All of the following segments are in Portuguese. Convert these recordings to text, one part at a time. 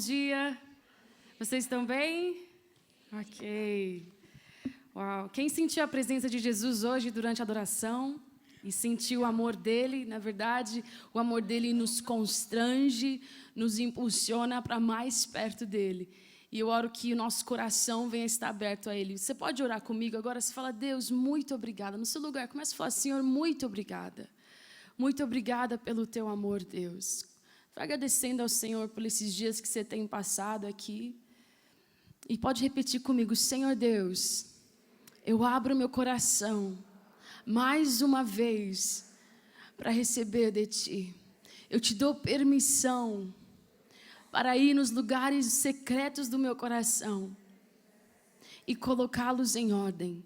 dia. Vocês estão bem? Ok. Uau. Quem sentiu a presença de Jesus hoje durante a adoração e sentiu o amor dele, na verdade, o amor dele nos constrange, nos impulsiona para mais perto dele. E eu oro que o nosso coração venha estar aberto a ele. Você pode orar comigo agora? Você fala, Deus, muito obrigada. No seu lugar, comece a falar, Senhor, muito obrigada. Muito obrigada pelo teu amor, Deus. Vai agradecendo ao Senhor por esses dias que você tem passado aqui. E pode repetir comigo, Senhor Deus, eu abro meu coração mais uma vez para receber de Ti. Eu te dou permissão para ir nos lugares secretos do meu coração e colocá-los em ordem.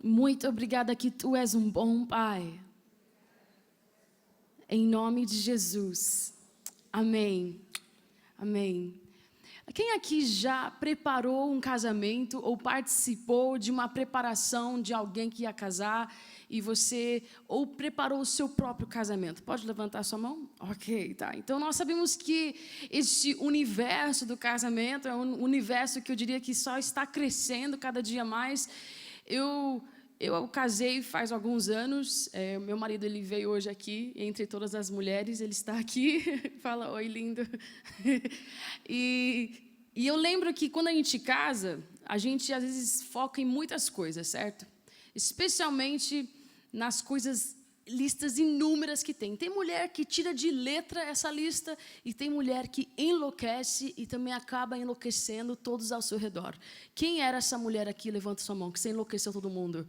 Muito obrigada que Tu és um bom Pai. Em nome de Jesus. Amém. Amém. Quem aqui já preparou um casamento ou participou de uma preparação de alguém que ia casar e você ou preparou o seu próprio casamento? Pode levantar sua mão? Ok, tá. Então nós sabemos que este universo do casamento é um universo que eu diria que só está crescendo cada dia mais. Eu casei faz alguns anos, meu marido ele veio hoje aqui, entre todas as mulheres, ele está aqui, fala, oi lindo. E eu lembro que quando a gente casa, a gente às vezes foca em muitas coisas, certo? Especialmente nas coisas, listas inúmeras que tem. Tem mulher que tira de letra essa lista e tem mulher que enlouquece e também acaba enlouquecendo todos ao seu redor. Quem era essa mulher aqui? Levanta sua mão, que você enlouqueceu todo mundo.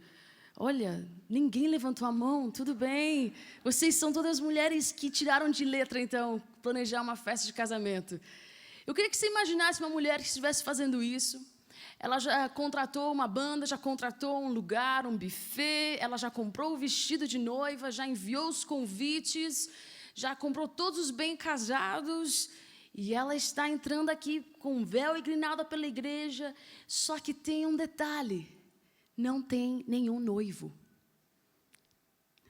Olha, ninguém levantou a mão, tudo bem. Vocês são todas mulheres que tiraram de letra, então, planejar uma festa de casamento. Eu queria que você imaginasse uma mulher que estivesse fazendo isso. Ela já contratou uma banda, já contratou um lugar, um buffet, ela já comprou o vestido de noiva, já enviou os convites, já comprou todos os bem casados, e ela está entrando aqui com véu e grinalda pela igreja, só que tem um detalhe. Não tem nenhum noivo.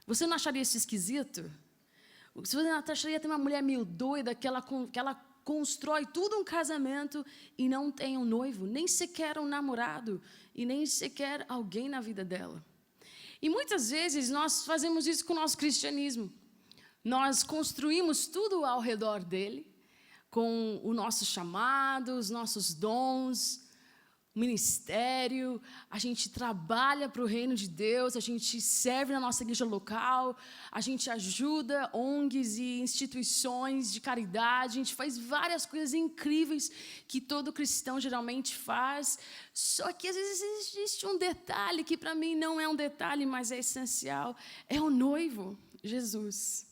Você não acharia isso esquisito? Você não acharia ter uma mulher meio doida que ela constrói tudo um casamento e não tem um noivo, nem sequer um namorado e nem sequer alguém na vida dela? E muitas vezes nós fazemos isso com o nosso cristianismo. Nós construímos tudo ao redor dele, com o nosso chamado, os nossos dons, ministério, a gente trabalha para o reino de Deus, a gente serve na nossa igreja local, a gente ajuda ONGs e instituições de caridade, a gente faz várias coisas incríveis que todo cristão geralmente faz, só que às vezes existe um detalhe que para mim não é um detalhe, mas é essencial, é o noivo, Jesus.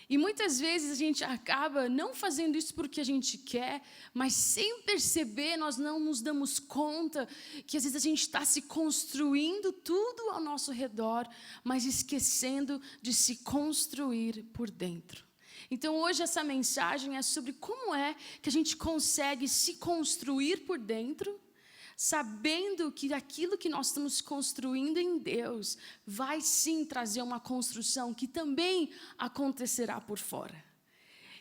E muitas vezes a gente acaba não fazendo isso porque a gente quer, mas sem perceber nós não nos damos conta que às vezes a gente está se construindo tudo ao nosso redor, mas esquecendo de se construir por dentro. Então hoje essa mensagem é sobre como é que a gente consegue se construir por dentro, sabendo que aquilo que nós estamos construindo em Deus vai sim trazer uma construção que também acontecerá por fora.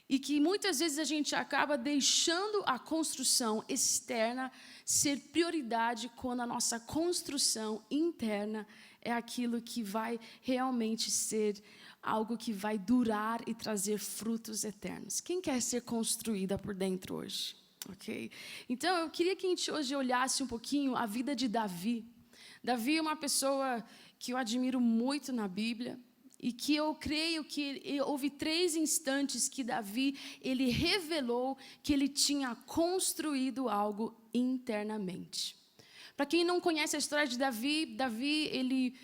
E que muitas vezes a gente acaba deixando a construção externa ser prioridade quando a nossa construção interna é aquilo que vai realmente ser algo que vai durar e trazer frutos eternos. Quem quer ser construída por dentro hoje? Ok? Então, eu queria que a gente hoje olhasse um pouquinho a vida de Davi. Davi é uma pessoa que eu admiro muito na Bíblia e que eu creio que houve 3 instantes que Davi, ele revelou que ele tinha construído algo internamente. Para quem não conhece a história de Davi, ele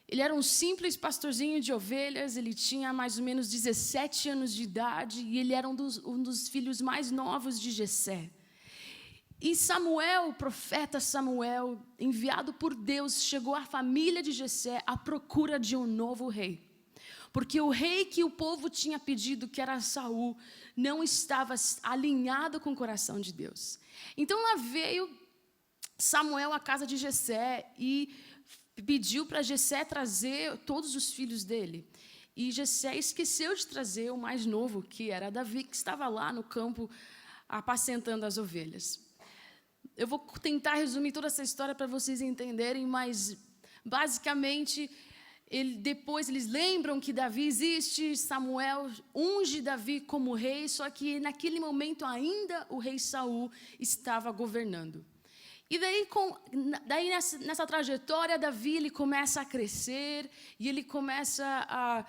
era um simples pastorzinho de ovelhas, ele tinha mais ou menos 17 anos de idade e ele era um dos filhos mais novos de Jessé. E Samuel, o profeta Samuel, enviado por Deus, chegou à família de Jessé à procura de um novo rei. Porque o rei que o povo tinha pedido, que era Saul, não estava alinhado com o coração de Deus. Então lá veio Samuel à casa de Jessé e pediu para Jessé trazer todos os filhos dele. E Jessé esqueceu de trazer o mais novo, que era Davi, que estava lá no campo apacentando as ovelhas. Eu vou tentar resumir toda essa história para vocês entenderem, mas basicamente depois eles lembram que Davi existe, Samuel unge Davi como rei, só que naquele momento ainda o rei Saul estava governando. E daí nessa trajetória, Davi ele começa a crescer e ele começa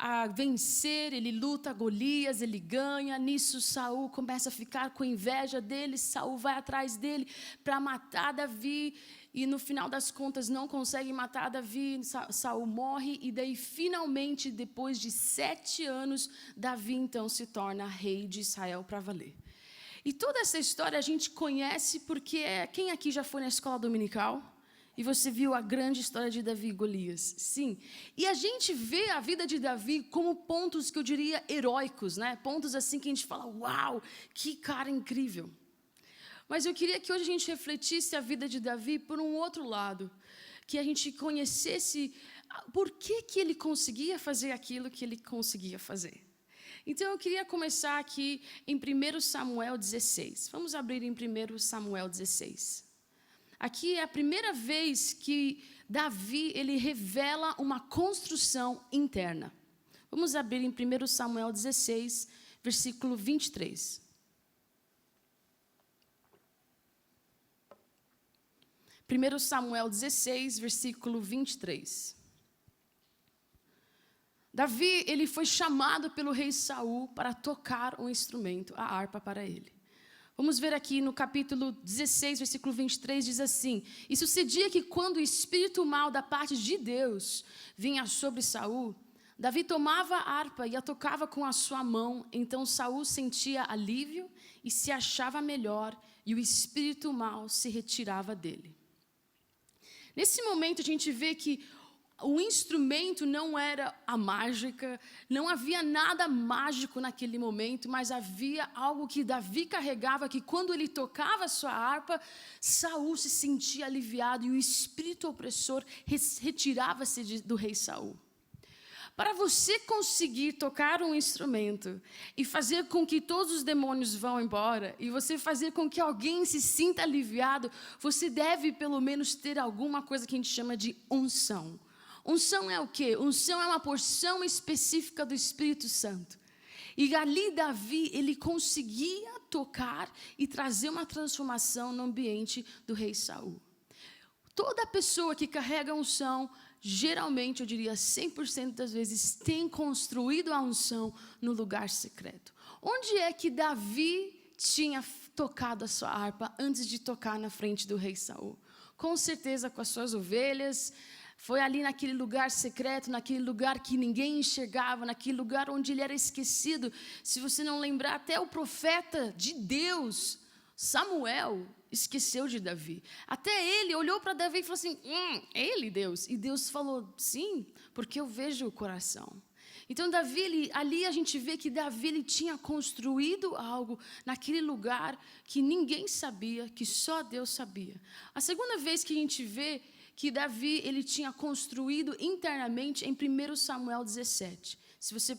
a vencer, ele luta Golias, ele ganha. Nisso Saul começa a ficar com inveja dele, Saul vai atrás dele para matar Davi e no final das contas não consegue matar Davi, Saul morre e daí finalmente depois de 7 anos Davi então se torna rei de Israel para valer. E toda essa história a gente conhece porque quem aqui já foi na escola dominical? E você viu a grande história de Davi e Golias? Sim. E a gente vê a vida de Davi como pontos que eu diria heróicos, né? Pontos assim que a gente fala, uau, que cara incrível. Mas eu queria que hoje a gente refletisse a vida de Davi por um outro lado. Que a gente conhecesse por que ele conseguia fazer aquilo que ele conseguia fazer. Então, eu queria começar aqui em 1 Samuel 16. Vamos abrir em 1 Samuel 16. Aqui é a primeira vez que Davi ele revela uma construção interna. Vamos abrir em 1 Samuel 16, versículo 23. 1 Samuel 16, versículo 23. Davi, ele foi chamado pelo rei Saul para tocar um instrumento, a harpa para ele. Vamos ver aqui no capítulo 16, versículo 23, diz assim: E sucedia que quando o espírito mau da parte de Deus vinha sobre Saul, Davi tomava a harpa e a tocava com a sua mão, então Saul sentia alívio e se achava melhor, e o espírito mau se retirava dele. Nesse momento a gente vê que o instrumento não era a mágica, não havia nada mágico naquele momento, mas havia algo que Davi carregava, que quando ele tocava a sua harpa, Saul se sentia aliviado e o espírito opressor retirava-se do rei Saul. Para você conseguir tocar um instrumento e fazer com que todos os demônios vão embora, e você fazer com que alguém se sinta aliviado, você deve pelo menos ter alguma coisa que a gente chama de unção. Unção é o quê? Unção é uma porção específica do Espírito Santo. E ali Davi, ele conseguia tocar e trazer uma transformação no ambiente do rei Saul. Toda pessoa que carrega unção, geralmente, eu diria 100% das vezes, tem construído a unção no lugar secreto. Onde é que Davi tinha tocado a sua harpa antes de tocar na frente do rei Saul? Com certeza com as suas ovelhas. Foi ali naquele lugar secreto, naquele lugar que ninguém enxergava, naquele lugar onde ele era esquecido. Se você não lembrar, até o profeta de Deus, Samuel, esqueceu de Davi. Até ele olhou para Davi e falou assim, é ele Deus? E Deus falou, sim, porque eu vejo o coração. Então Davi, ali a gente vê que Davi ele tinha construído algo naquele lugar que ninguém sabia, que só Deus sabia. A segunda vez que a gente vê que Davi ele tinha construído internamente em 1 Samuel 17. Se você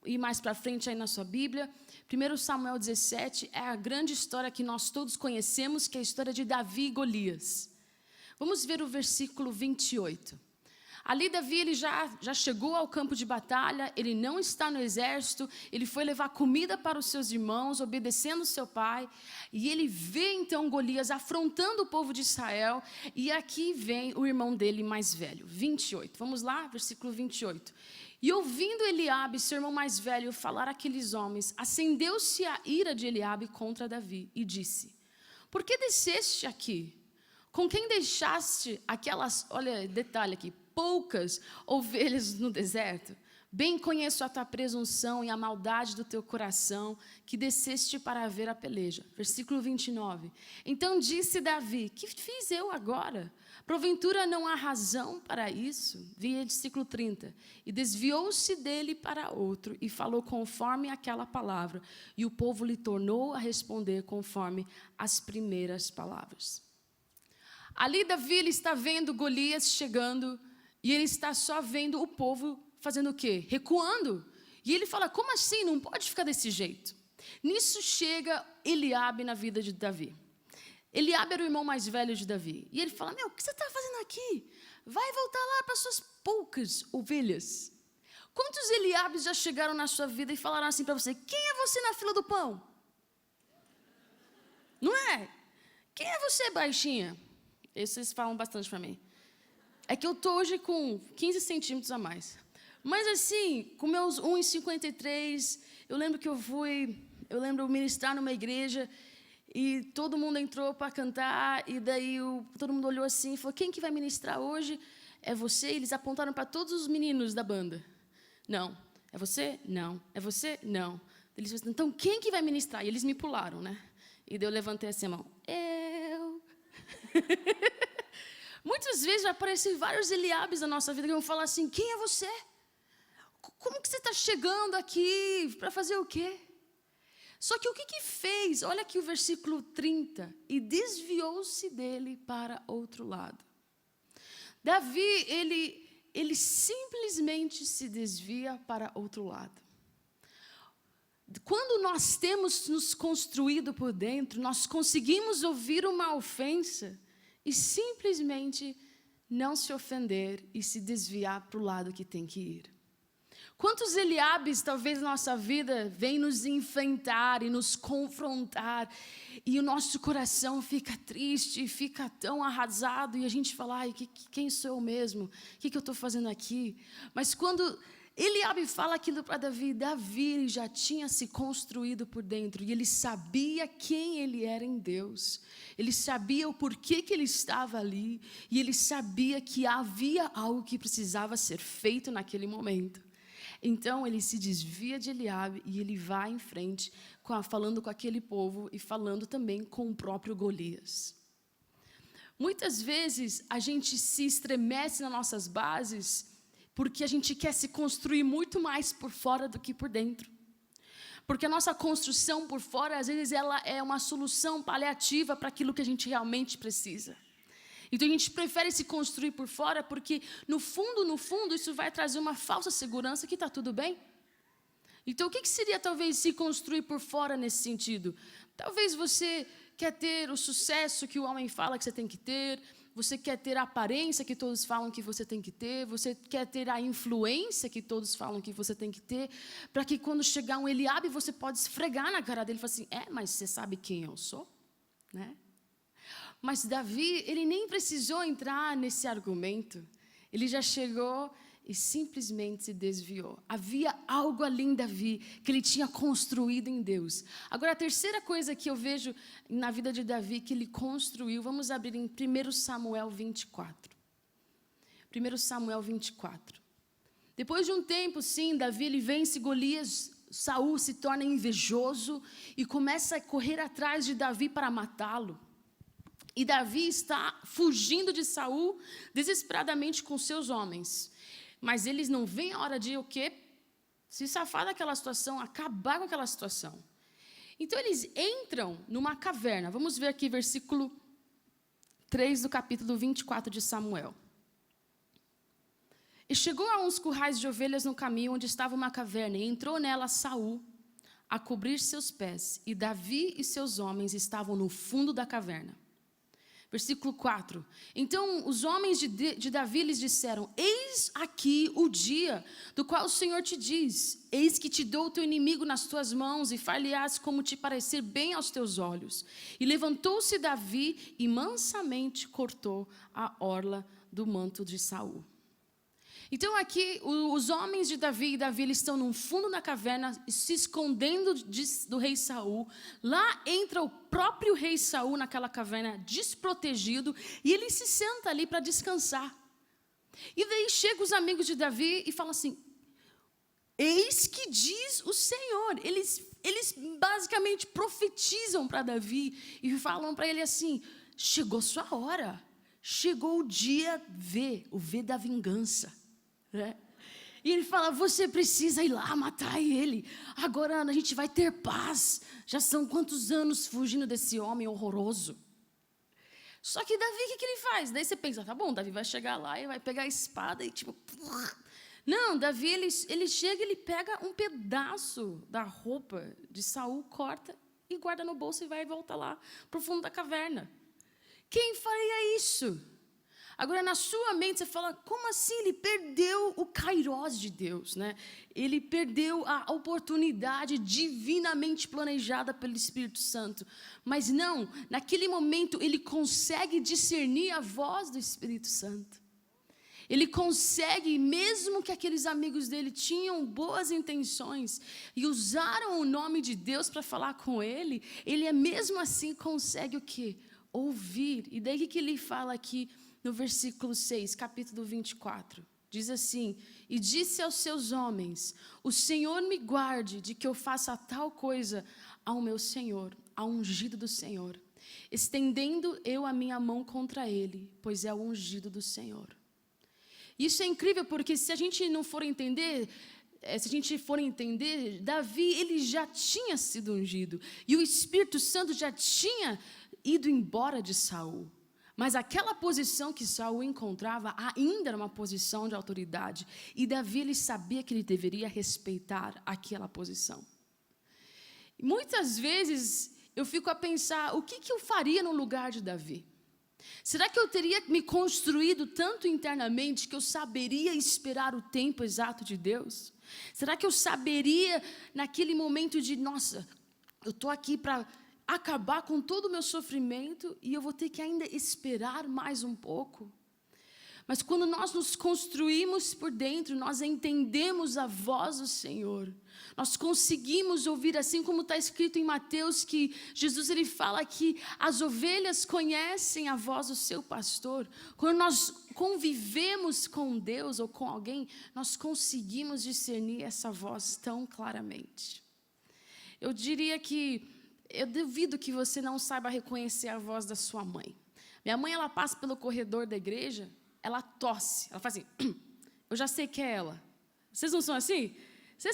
ir mais para frente aí na sua Bíblia, 1 Samuel 17 é a grande história que nós todos conhecemos, que é a história de Davi e Golias. Vamos ver o versículo 28. Ali Davi ele já chegou ao campo de batalha, ele não está no exército, ele foi levar comida para os seus irmãos, obedecendo seu pai, e ele vê então Golias afrontando o povo de Israel, e aqui vem o irmão dele mais velho, 28. Vamos lá, versículo 28. E ouvindo Eliabe, seu irmão mais velho, falar àqueles homens, acendeu-se a ira de Eliabe contra Davi, e disse, por que desceste aqui? Com quem deixaste aquelas, olha, detalhe aqui, poucas ovelhas no deserto? Bem conheço a tua presunção e a maldade do teu coração, que desceste para ver a peleja. Versículo 29. Então disse Davi, que fiz eu agora? Porventura não há razão para isso? Versículo 30. E desviou-se dele para outro, e falou conforme aquela palavra, e o povo lhe tornou a responder conforme as primeiras palavras. Ali Davi ele está vendo Golias chegando, e ele está só vendo o povo fazendo o quê? Recuando. E ele fala, como assim? Não pode ficar desse jeito. Nisso chega Eliabe na vida de Davi. Eliabe era o irmão mais velho de Davi. E ele fala, o que você está fazendo aqui? Vai voltar lá para suas poucas ovelhas. Quantos Eliabes já chegaram na sua vida e falaram assim para você, quem é você na fila do pão? Não é? Quem é você, baixinha? Esses falam bastante para mim. É que eu estou hoje com 15 centímetros a mais. Mas assim, com meus 1,53, eu lembro que eu lembro ministrar numa igreja e todo mundo entrou para cantar e daí todo mundo olhou assim e falou, quem que vai ministrar hoje? É você? E eles apontaram para todos os meninos da banda. Não. É você? Não. É você? Não. Eles falaram, então quem que vai ministrar? E eles me pularam, né? E daí eu levantei assim a mão. Eu. Muitas vezes vai aparecer vários Eliabes na nossa vida que vão falar assim, quem é você? Como que você está chegando aqui? Para fazer o quê? Só que o que fez? Olha aqui o versículo 30. E desviou-se dele para outro lado. Davi, ele simplesmente se desvia para outro lado. Quando nós temos nos construído por dentro, nós conseguimos ouvir uma ofensa e simplesmente não se ofender e se desviar para o lado que tem que ir. Quantos Eliabes, talvez, na nossa vida, vêm nos enfrentar e nos confrontar, e o nosso coração fica triste, fica tão arrasado, e a gente fala, quem sou eu mesmo? O que eu estou fazendo aqui? Mas quando Eliabe fala aquilo para Davi, Davi já tinha se construído por dentro, e ele sabia quem ele era em Deus. Ele sabia o porquê que ele estava ali, e ele sabia que havia algo que precisava ser feito naquele momento. Então, ele se desvia de Eliabe e ele vai em frente, falando com aquele povo e falando também com o próprio Golias. Muitas vezes, a gente se estremece nas nossas bases porque a gente quer se construir muito mais por fora do que por dentro. Porque a nossa construção por fora, às vezes, ela é uma solução paliativa para aquilo que a gente realmente precisa. Então, a gente prefere se construir por fora porque, no fundo, isso vai trazer uma falsa segurança que está tudo bem. Então, o que seria, talvez, se construir por fora nesse sentido? Talvez você quer ter o sucesso que o homem fala que você tem que ter, você quer ter a aparência que todos falam que você tem que ter, você quer ter a influência que todos falam que você tem que ter, para que quando chegar um Eliabe, você pode esfregar na cara dele e falar assim, mas você sabe quem eu sou? Né? Mas Davi, ele nem precisou entrar nesse argumento. Ele já chegou e simplesmente se desviou. Havia algo ali em Davi que ele tinha construído em Deus. Agora, a terceira coisa que eu vejo na vida de Davi que ele construiu, vamos abrir em 1 Samuel 24. 1 Samuel 24. Depois de um tempo, sim, Davi ele vence Golias. Saul se torna invejoso e começa a correr atrás de Davi para matá-lo. E Davi está fugindo de Saul desesperadamente com seus homens. Mas eles não veem a hora de o quê? Se safar daquela situação, acabar com aquela situação. Então eles entram numa caverna. Vamos ver aqui versículo 3 do capítulo 24 de Samuel. E chegou a uns currais de ovelhas no caminho onde estava uma caverna, e entrou nela Saul a cobrir seus pés. E Davi e seus homens estavam no fundo da caverna. Versículo 4. Então os homens de Davi lhes disseram, eis aqui o dia do qual o Senhor te diz, eis que te dou o teu inimigo nas tuas mãos e far-lhe-ás como te parecer bem aos teus olhos. E levantou-se Davi e mansamente cortou a orla do manto de Saul. Então aqui os homens de Davi e Davi eles estão no fundo da caverna se escondendo do rei Saul. Lá entra o próprio rei Saul naquela caverna desprotegido e ele se senta ali para descansar. E daí chegam os amigos de Davi e falam assim, eis que diz o Senhor. Eles basicamente profetizam para Davi e falam para ele assim, chegou sua hora, chegou o dia o V da vingança. E ele fala, você precisa ir lá matar ele. Agora a gente vai ter paz. Já são quantos anos fugindo desse homem horroroso. Só que Davi, o que ele faz? Daí você pensa, tá bom, Davi vai chegar lá e vai pegar a espada e Não, Davi, ele chega, ele pega um pedaço da roupa de Saul, corta e guarda no bolso e vai e volta lá para o fundo da caverna. Quem faria isso? Agora, na sua mente, você fala, como assim? Ele perdeu o kairós de Deus, né? Ele perdeu a oportunidade divinamente planejada pelo Espírito Santo. Mas não, naquele momento, ele consegue discernir a voz do Espírito Santo. Ele consegue, mesmo que aqueles amigos dele tinham boas intenções e usaram o nome de Deus para falar com ele, ele mesmo assim consegue o quê? Ouvir. E daí que ele fala aqui no versículo 6, capítulo 24. Diz assim, e disse aos seus homens, o Senhor me guarde de que eu faça tal coisa ao meu Senhor, ao ungido do Senhor, estendendo eu a minha mão contra ele, pois é o ungido do Senhor. Isso é incrível porque se a gente não for entender, Davi, ele já tinha sido ungido. E o Espírito Santo já tinha ido embora de Saul. Mas aquela posição que Saul encontrava ainda era uma posição de autoridade. E Davi, ele sabia que ele deveria respeitar aquela posição. E muitas vezes eu fico a pensar, o que eu faria no lugar de Davi? Será que eu teria me construído tanto internamente que eu saberia esperar o tempo exato de Deus? Será que eu saberia naquele momento de, nossa, eu estou aqui para acabar com todo o meu sofrimento e eu vou ter que ainda esperar mais um pouco? Mas quando nós nos construímos por dentro, nós entendemos a voz do Senhor. Nós conseguimos ouvir, assim como está escrito em Mateus, que Jesus ele fala que as ovelhas conhecem a voz do seu pastor. Quando nós convivemos com Deus ou com alguém, nós conseguimos discernir essa voz tão claramente. Eu diria que, eu duvido que você não saiba reconhecer a voz da sua mãe. Minha mãe, ela passa pelo corredor da igreja, ela tosse, ela faz assim, eu já sei que é ela. Vocês não são assim? Você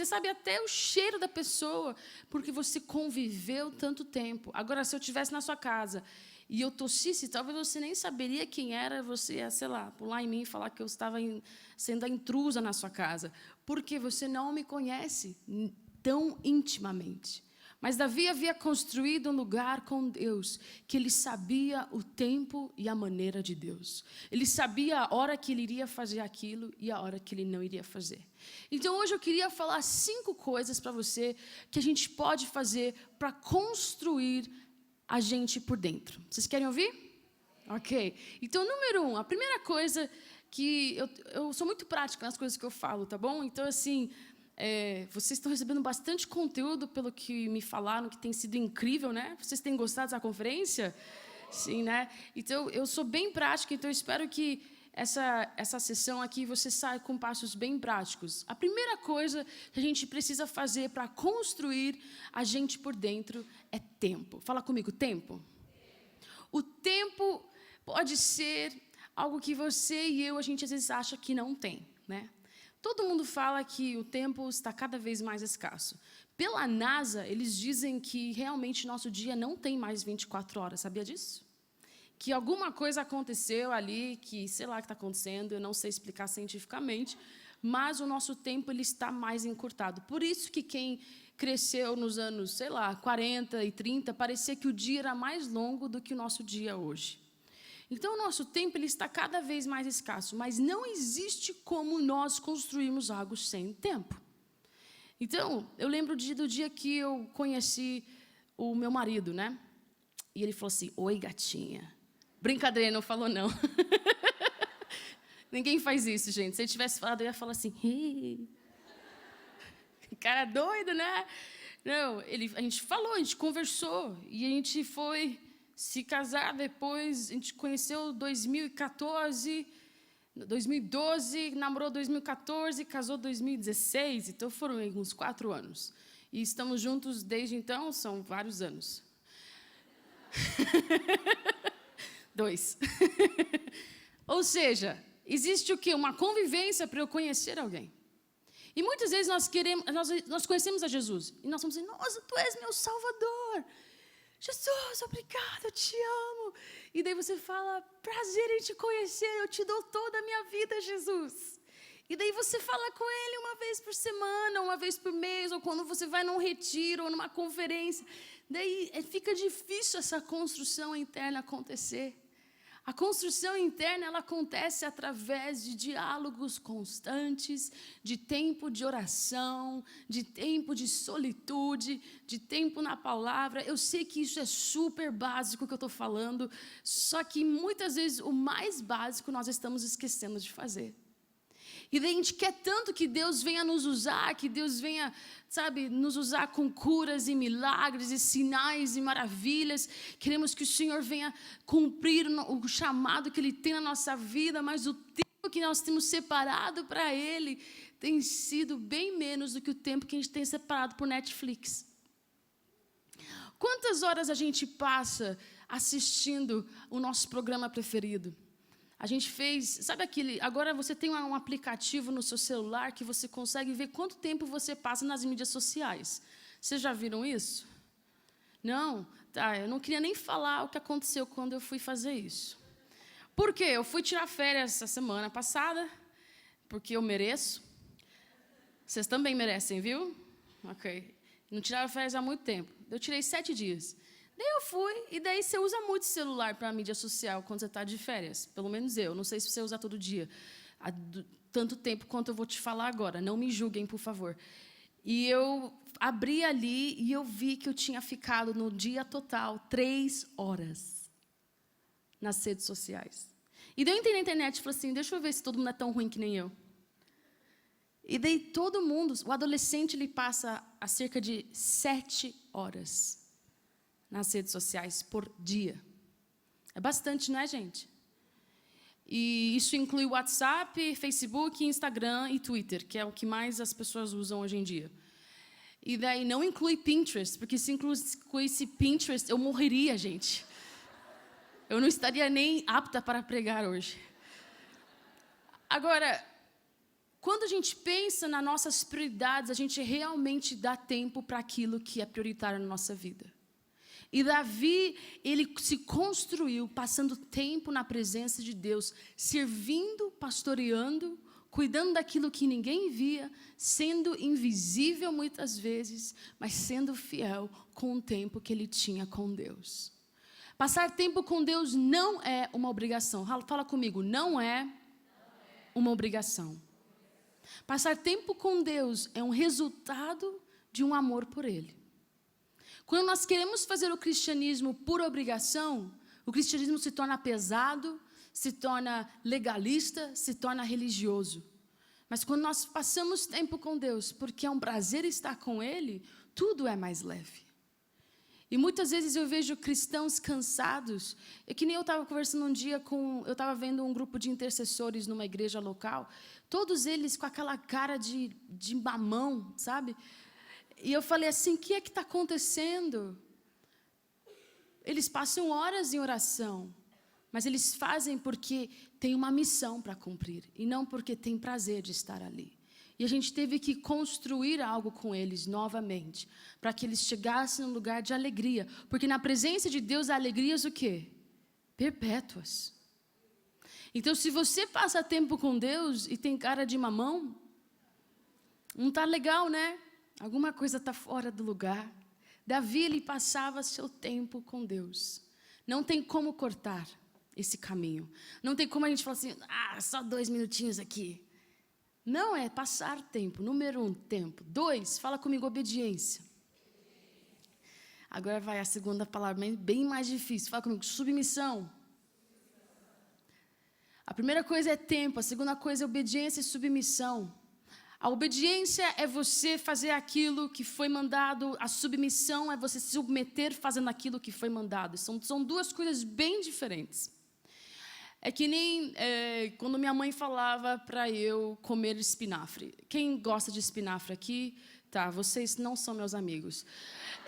sabe até o cheiro da pessoa, porque você conviveu tanto tempo. Agora, se eu estivesse na sua casa e eu tossisse, talvez você nem saberia quem era, você ia, sei lá, pular em mim e falar que eu estava sendo a intrusa na sua casa, porque você não me conhece tão intimamente. Mas Davi havia construído um lugar com Deus, que ele sabia o tempo e a maneira de Deus. Ele sabia a hora que ele iria fazer aquilo e a hora que ele não iria fazer. Então hoje eu queria falar 5 coisas para você que a gente pode fazer para construir a gente por dentro. Vocês querem ouvir? Ok. Então, número 1, a primeira coisa que eu sou muito prática nas coisas que eu falo, tá bom? Então, assim... vocês estão recebendo bastante conteúdo pelo que me falaram, que tem sido incrível, né? Vocês têm gostado dessa conferência? Sim, né? Então, eu sou bem prática, então eu espero que essa sessão aqui você saia com passos bem práticos. A primeira coisa que a gente precisa fazer para construir a gente por dentro é tempo. Fala comigo, tempo. O tempo pode ser algo que você e eu, a gente às vezes acha que não tem, né? Todo mundo fala que o tempo está cada vez mais escasso. Pela NASA, eles dizem que realmente nosso dia não tem mais 24 horas. Sabia disso? Que alguma coisa aconteceu ali, que sei lá o que está acontecendo, eu não sei explicar cientificamente, mas o nosso tempo ele está mais encurtado. Por isso que quem cresceu nos anos, sei lá, 40 e 30, parecia que o dia era mais longo do que o nosso dia hoje. Então, o nosso tempo ele está cada vez mais escasso, mas não existe como nós construirmos algo sem tempo. Então, eu lembro do dia que eu conheci o meu marido, né? E ele falou assim, oi, gatinha. Brincadeira, não falou não. Ninguém faz isso, gente. Se ele tivesse falado, eu ia falar assim, hi. Cara doido, né? Não, a gente falou, a gente conversou, e a gente foi... se casar depois, a gente conheceu 2014, 2012, namorou 2014, casou 2016, então foram uns 4 anos. E estamos juntos desde então, são vários anos. 2. Ou seja, existe o quê? Uma convivência para eu conhecer alguém. E muitas vezes nós conhecemos a Jesus, e nós vamos dizer, nossa, tu és meu Salvador. Jesus, obrigado, eu te amo. E daí você fala, prazer em te conhecer, eu te dou toda a minha vida, Jesus. E daí você fala com ele uma vez por semana, uma vez por mês, ou quando você vai num retiro ou numa conferência. Daí fica difícil essa construção interna acontecer. A construção interna, ela acontece através de diálogos constantes, de tempo de oração, de tempo de solitude, de tempo na palavra. Eu sei que isso é super básico que eu estou falando, só que muitas vezes o mais básico nós estamos esquecendo de fazer. E daí a gente quer tanto que Deus venha nos usar, que Deus venha, sabe, nos usar com curas e milagres e sinais e maravilhas. Queremos que o Senhor venha cumprir o chamado que Ele tem na nossa vida, mas o tempo que nós temos separado para Ele tem sido bem menos do que o tempo que a gente tem separado por Netflix. Quantas horas a gente passa assistindo o nosso programa preferido? A gente fez, sabe aquele, agora você tem um aplicativo no seu celular que você consegue ver quanto tempo você passa nas mídias sociais. Vocês já viram isso? Não? Tá, eu não queria nem falar o que aconteceu quando eu fui fazer isso. Por quê? Eu fui tirar férias essa semana passada, porque eu mereço. Vocês também merecem, viu? Ok. Não tirava férias há muito tempo. Eu tirei 7 dias. Daí eu fui, e daí você usa muito celular para a mídia social quando você está de férias. Pelo menos eu. Não sei se você usa todo dia. Há tanto tempo quanto eu vou te falar agora. Não me julguem, por favor. E eu abri ali e eu vi que eu tinha ficado no dia total 3 horas nas redes sociais. E daí eu entrei na internet e falei assim, deixa eu ver se todo mundo é tão ruim que nem eu. E daí todo mundo, o adolescente, ele passa a cerca de 7 horas nas redes sociais por dia. É bastante, não é, gente? E isso inclui WhatsApp, Facebook, Instagram e Twitter, que é o que mais as pessoas usam hoje em dia. E daí não inclui Pinterest, porque se incluísse Pinterest, eu morreria, gente. Eu não estaria nem apta para pregar hoje. Agora, quando a gente pensa nas nossas prioridades, a gente realmente dá tempo para aquilo que é prioritário na nossa vida. E Davi, ele se construiu passando tempo na presença de Deus, servindo, pastoreando, cuidando daquilo que ninguém via, sendo invisível muitas vezes, mas sendo fiel com o tempo que ele tinha com Deus. Passar tempo com Deus não é uma obrigação. Fala comigo, não é uma obrigação. Passar tempo com Deus é um resultado de um amor por Ele. Quando nós queremos fazer o cristianismo por obrigação, o cristianismo se torna pesado, se torna legalista, se torna religioso. Mas quando nós passamos tempo com Deus, porque é um prazer estar com Ele, tudo é mais leve. E muitas vezes eu vejo cristãos cansados. É que nem eu estava conversando um dia eu estava vendo um grupo de intercessores numa igreja local, todos eles com aquela cara de mamão, sabe? E eu falei assim, o que é que está acontecendo? Eles passam horas em oração, mas eles fazem porque tem uma missão para cumprir, e não porque tem prazer de estar ali. E a gente teve que construir algo com eles novamente, para que eles chegassem num lugar de alegria. Porque na presença de Deus, há alegrias o quê? Perpétuas. Então, se você passa tempo com Deus e tem cara de mamão, não está legal, né? Alguma coisa está fora do lugar. Davi, ele passava seu tempo com Deus. Não tem como cortar esse caminho. Não tem como a gente falar assim, só 2 minutinhos aqui. Não, é passar tempo. Número 1, tempo. 2, fala comigo, obediência. Agora vai a segunda palavra, bem mais difícil. Fala comigo, submissão. A primeira coisa é tempo, a segunda coisa é obediência e submissão. A obediência é você fazer aquilo que foi mandado, a submissão é você se submeter fazendo aquilo que foi mandado. São 2 coisas bem diferentes. É que nem quando minha mãe falava para eu comer espinafre. Quem gosta de espinafre aqui? Tá, vocês não são meus amigos.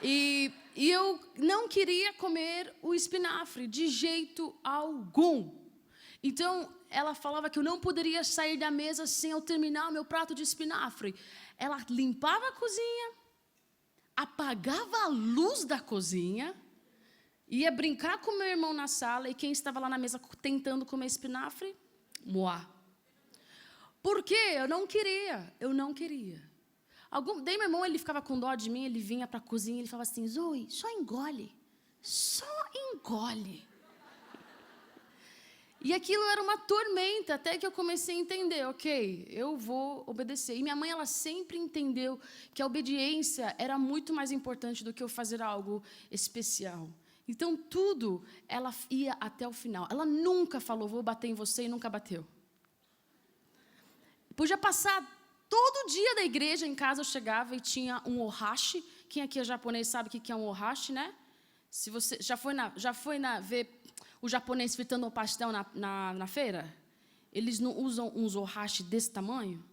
E eu não queria comer o espinafre de jeito algum. Então, ela falava que eu não poderia sair da mesa sem eu terminar o meu prato de espinafre. Ela limpava a cozinha, apagava a luz da cozinha, ia brincar com meu irmão na sala, e quem estava lá na mesa tentando comer espinafre? Moá. Por quê? Eu não queria. Daí meu irmão, ele ficava com dó de mim, ele vinha para a cozinha e ele falava assim, Zoe, só engole. E aquilo era uma tormenta, até que eu comecei a entender, ok, eu vou obedecer. E minha mãe, ela sempre entendeu que a obediência era muito mais importante do que eu fazer algo especial. Então, tudo, ela ia até o final. Ela nunca falou, vou bater em você, e nunca bateu. Podia passar todo dia da igreja, em casa eu chegava e tinha um ohashi. Quem aqui é japonês sabe o que é um ohashi, né? Se você já foi ver o japonês fritando o pastel na feira? Eles não usam uns ohashi desse tamanho?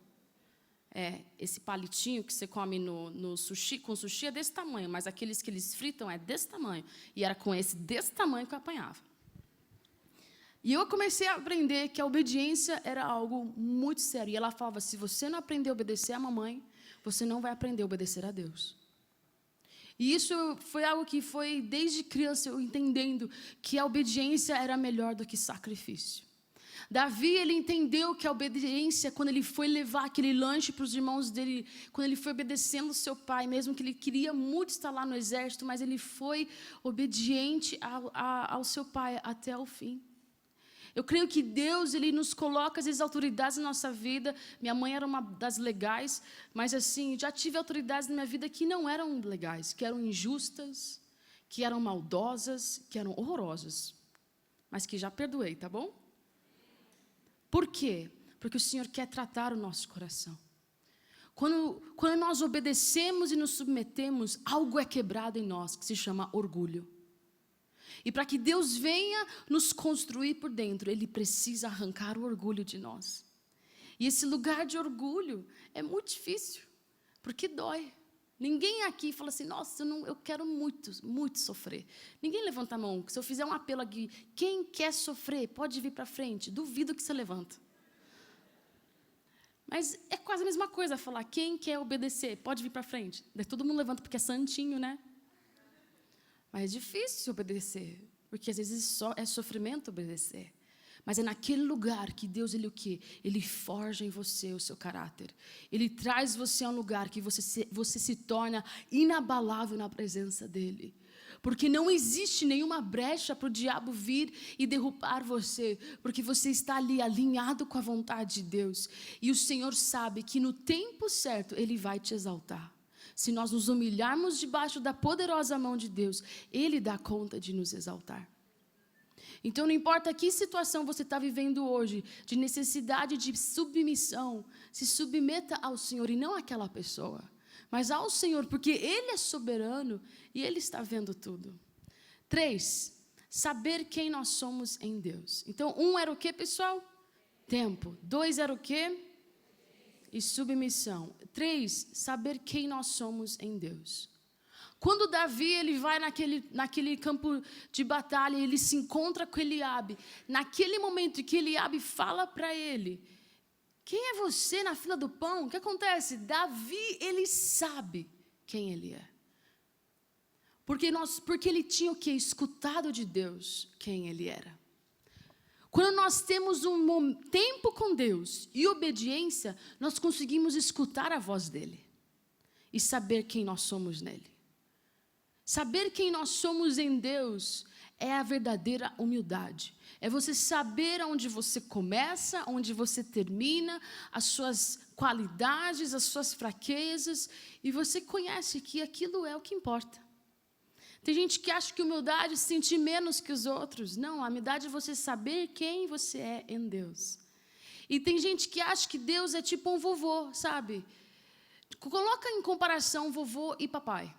Esse palitinho que você come no sushi, com sushi é desse tamanho, mas aqueles que eles fritam é desse tamanho. E era com esse desse tamanho que eu apanhava. E eu comecei a aprender que a obediência era algo muito sério. E ela falava, se você não aprender a obedecer a mamãe, você não vai aprender a obedecer a Deus. E isso foi algo que foi, desde criança, eu entendendo que a obediência era melhor do que sacrifício. Davi, ele entendeu que a obediência, quando ele foi levar aquele lanche para os irmãos dele, quando ele foi obedecendo o seu pai, mesmo que ele queria muito estar lá no exército, mas ele foi obediente ao seu pai até o fim. Eu creio que Deus, Ele nos coloca, às vezes, autoridades na nossa vida. Minha mãe era uma das legais, mas, assim, já tive autoridades na minha vida que não eram legais, que eram injustas, que eram maldosas, que eram horrorosas, mas que já perdoei, tá bom? Por quê? Porque o Senhor quer tratar o nosso coração. Quando nós obedecemos e nos submetemos, algo é quebrado em nós, que se chama orgulho. E para que Deus venha nos construir por dentro, Ele precisa arrancar o orgulho de nós. E esse lugar de orgulho é muito difícil, porque dói. Ninguém aqui fala assim, nossa, eu quero muito, muito sofrer. Ninguém levanta a mão. Se eu fizer um apelo aqui, quem quer sofrer, pode vir para frente. Duvido que você levanta. Mas é quase a mesma coisa falar, quem quer obedecer, pode vir para frente. Daí todo mundo levanta porque é santinho, né? Mas é difícil obedecer, porque às vezes só é sofrimento obedecer. Mas é naquele lugar que Deus, Ele o quê? Ele forja em você o seu caráter. Ele traz você a um lugar que você se torna inabalável na presença dEle. Porque não existe nenhuma brecha para o diabo vir e derrubar você, porque você está ali alinhado com a vontade de Deus. E o Senhor sabe que no tempo certo Ele vai te exaltar. Se nós nos humilharmos debaixo da poderosa mão de Deus, Ele dá conta de nos exaltar. Então, não importa que situação você está vivendo hoje, de necessidade de submissão, se submeta ao Senhor e não àquela pessoa, mas ao Senhor, porque Ele é soberano e Ele está vendo tudo. 3, saber quem nós somos em Deus. Então, 1 era o que, pessoal? Tempo. 2 era o que? E submissão. 3, saber quem nós somos em Deus. Quando Davi ele vai naquele campo de batalha, ele se encontra com Eliabe. Naquele momento que Eliabe fala para ele, quem é você na fila do pão? O que acontece? Davi, ele sabe quem ele é. Porque ele tinha o quê? Escutado de Deus quem ele era. Quando nós temos um tempo com Deus e obediência, nós conseguimos escutar a voz dEle e saber quem nós somos nele. Saber quem nós somos em Deus é a verdadeira humildade. É você saber onde você começa, onde você termina, as suas qualidades, as suas fraquezas, e você conhece que aquilo é o que importa. Tem gente que acha que humildade é se sentir menos que os outros. Não, a humildade é você saber quem você é em Deus. E tem gente que acha que Deus é tipo um vovô, sabe? Coloca em comparação vovô e papai,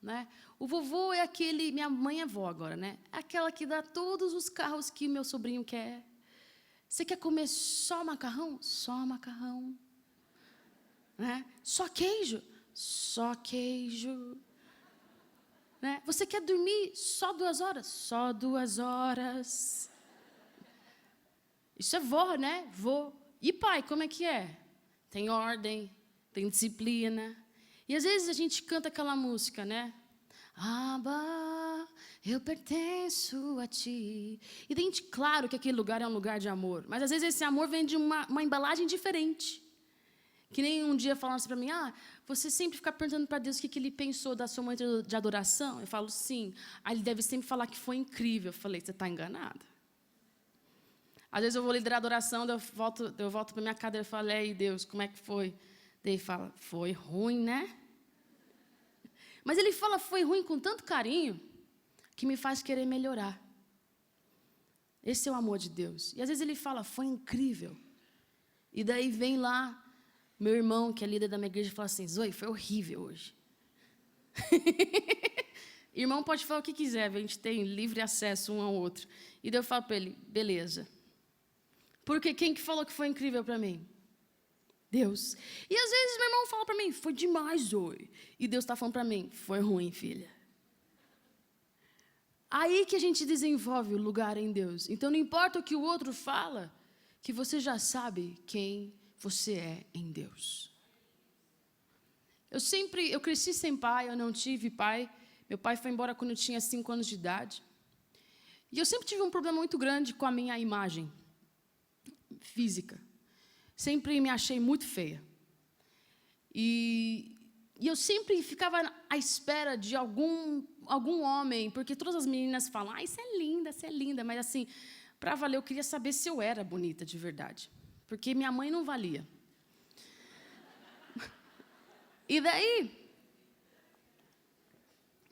né? O vovô é aquele, minha mãe é vó agora, né? É aquela que dá todos os carros que meu sobrinho quer. Você quer comer só macarrão? Só macarrão. Né? Só queijo? Só queijo. Né? Você quer dormir só 2 horas? Só 2 horas. Isso é vó, né? Vô. E pai, como é que é? Tem ordem, tem disciplina. E às vezes a gente canta aquela música, né? Abba, eu pertenço a ti. E dente claro que aquele lugar é um lugar de amor. Mas às vezes esse amor vem de uma embalagem diferente. Que nem um dia falaram assim para mim, você sempre fica perguntando para Deus o que ele pensou da sua momento de adoração? Eu falo, sim. Aí ele deve sempre falar que foi incrível. Eu falei, você está enganada. Às vezes eu vou liderar a adoração, eu volto para minha cadeira e falo, e aí Deus, como é que foi? Daí ele fala, foi ruim, né? Mas ele fala, foi ruim com tanto carinho, que me faz querer melhorar. Esse é o amor de Deus. E às vezes ele fala, foi incrível. E daí vem lá, meu irmão, que é líder da minha igreja, fala assim, Zoe, foi horrível hoje. Irmão pode falar o que quiser, a gente tem livre acesso um ao outro. E daí eu falo para ele, beleza. Porque quem que falou que foi incrível para mim? Deus. E às vezes meu irmão fala para mim, foi demais, Zoe. E Deus está falando para mim, foi ruim, filha. Aí que a gente desenvolve o lugar em Deus. Então não importa o que o outro fala, que você já sabe quem você é em Deus. Eu cresci sem pai, eu não tive pai. Meu pai foi embora quando eu tinha 5 anos de idade. E eu sempre tive um problema muito grande com a minha imagem física. Sempre me achei muito feia. E eu sempre ficava à espera de algum homem, porque todas as meninas falam, você é linda, mas assim, para valer, eu queria saber se eu era bonita de verdade, porque minha mãe não valia. E daí,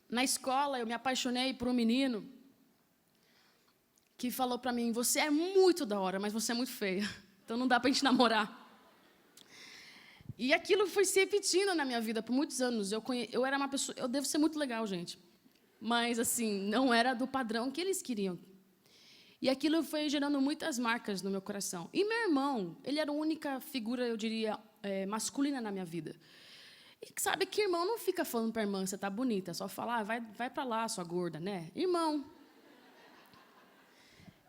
na escola, eu me apaixonei por um menino que falou para mim, você é muito da hora, mas você é muito feia, então não dá para a gente namorar. E aquilo foi se repetindo na minha vida por muitos anos. Eu era uma pessoa, eu devo ser muito legal, gente, mas assim, não era do padrão que eles queriam. E aquilo foi gerando muitas marcas no meu coração. E meu irmão, ele era a única figura, eu diria, masculina na minha vida. E sabe que irmão não fica falando para a irmã, você está bonita, só fala, vai para lá, sua gorda, né? Irmão.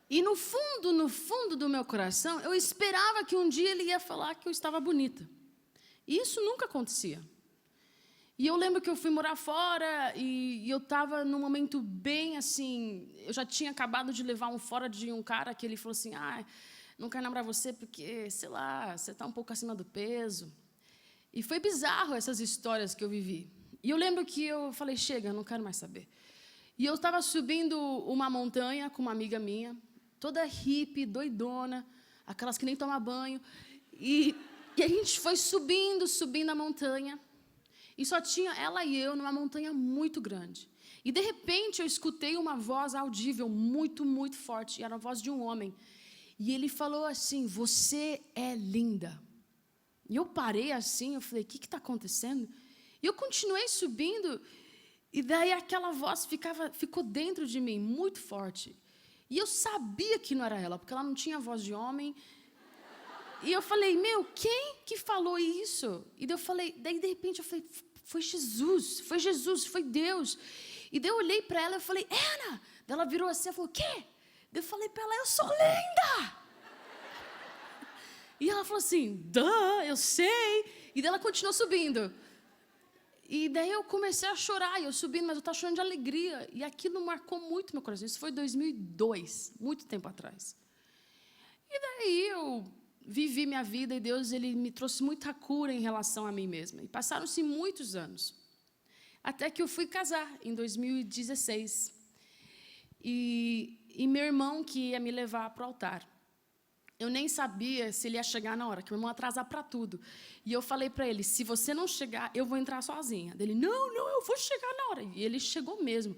E no fundo do meu coração, eu esperava que um dia ele ia falar que eu estava bonita. E isso nunca acontecia. E eu lembro que eu fui morar fora e eu estava num momento bem assim, eu já tinha acabado de levar um fora de um cara que ele falou assim, não quero namorar você porque, sei lá, você está um pouco acima do peso. E foi bizarro essas histórias que eu vivi. E eu lembro que eu falei, chega, não quero mais saber. E eu estava subindo uma montanha com uma amiga minha, toda hippie, doidona, aquelas que nem tomam banho. E a gente foi subindo a montanha. E só tinha ela e eu numa montanha muito grande. E, de repente, eu escutei uma voz audível muito, muito forte. E era a voz de um homem. E ele falou assim, você é linda. E eu parei assim, eu falei, o que está acontecendo? E eu continuei subindo. E daí aquela voz ficou dentro de mim, muito forte. E eu sabia que não era ela, porque ela não tinha voz de homem. E eu falei, quem que falou isso? E daí de repente eu falei, foi Jesus, foi Deus. E daí eu olhei para ela e falei, Ana! Daí ela virou assim, ela falou, o quê? Daí eu falei para ela, eu sou linda! E ela falou assim, eu sei. E daí ela continuou subindo. E daí eu comecei a chorar, e eu subindo, mas eu estava chorando de alegria. E aquilo marcou muito meu coração. Isso foi em 2002, muito tempo atrás. E daí eu vivi minha vida e Deus ele me trouxe muita cura em relação a mim mesma. E passaram-se muitos anos, até que eu fui casar em 2016. E meu irmão que ia me levar para o altar. Eu nem sabia se ele ia chegar na hora, que meu irmão ia atrasar para tudo. E eu falei para ele, se você não chegar, eu vou entrar sozinha. Ele, não, eu vou chegar na hora. E ele chegou mesmo.